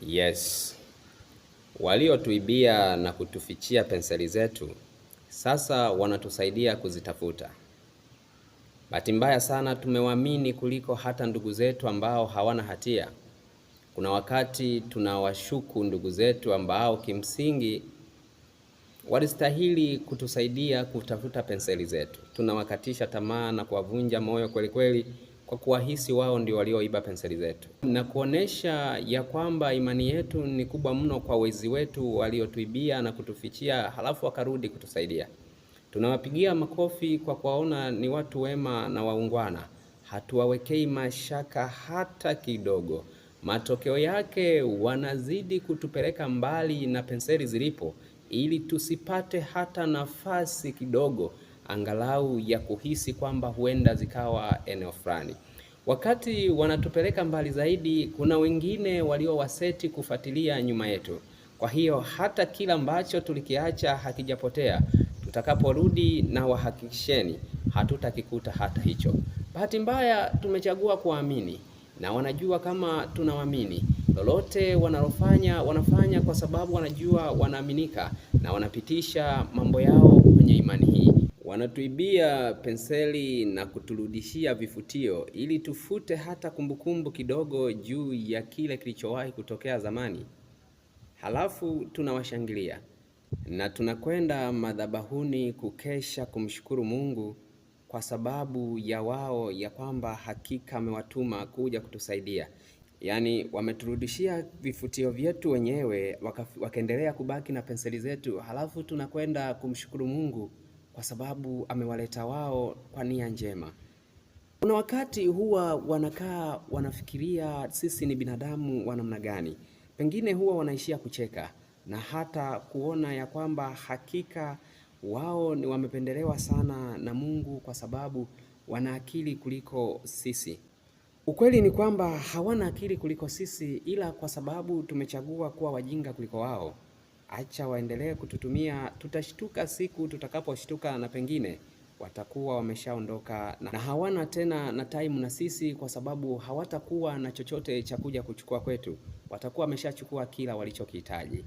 Yes, waliotuibia na kutufichia penseli zetu sasa wanatusaidia kuzitafuta. Bahati mbaya sana tumewaamini kuliko hata ndugu zetu ambao hawana hatia. Kuna wakati tunawashuku ndugu zetu ambao kimsingi walistahili kutusaidia kutafuta penseli zetu. Tunawakatisha tamaa na kuwavunja moyo kweli kweli kwa kuwahisi wao ndio walioiba penseli zetu, na kuonesha ya kwamba imani yetu ni kubwa mno kwa wezi wetu waliotuibia na kutufichia, halafu wakarudi kutusaidia. Tunawapigia makofi kwa kuwaona ni watu wema na waungwana. Hatuwawekei mashaka hata kidogo. Matokeo yake wanazidi kutupeleka mbali na penseli zilipo, ili tusipate hata nafasi kidogo angalau ya kuhisi kwamba huenda zikawa eneo fulani. Wakati wanatupeleka mbali zaidi, kuna wengine waliowaseti kufuatilia nyuma yetu. Kwa hiyo hata kila ambacho tulikiacha hakijapotea. Tutakaporudi na wahakikisheni hatutakikuta hata hicho. Bahati mbaya tumechagua kuamini, na wanajua kama tunawaamini. Lolote wanafanya kwa sababu wanajua wanaaminika, na wanapitisha mambo yao kwenye imani hii. Wanatuibia penseli na kuturudishia vifutio ili tufute hata kumbukumbu kidogo juu ya kile kilichowahi kutokea zamani. Halafu tunawashangilia na tunakwenda madhabahuni kukesha kumshukuru Mungu kwa sababu ya wao ya kwamba hakika amewatuma kuja kutusaidia. Yaani wameturudishia vifutio vyetu wenyewe, wakaendelea kubaki na penseli zetu, halafu tunakwenda kumshukuru Mungu kwa sababu amewaleta wao kwa nia njema. Kuna wakati huwa wanakaa wanafikiria sisi ni binadamu wa namna gani. Pengine huwa wanaishia kucheka na hata kuona ya kwamba hakika wao ni wamependelewa sana na Mungu kwa sababu wana akili kuliko sisi. Ukweli ni kwamba hawana akili kuliko sisi, ila kwa sababu tumechagua kuwa wajinga kuliko wao. Acha waendelee kututumia, tutashtuka siku tutakaposhtuka, na pengine watakuwa wameshaondoka na hawana tena na time na sisi, kwa sababu hawatakuwa na chochote cha kuja kuchukua kwetu. Watakuwa wameshachukua kila walichokihitaji.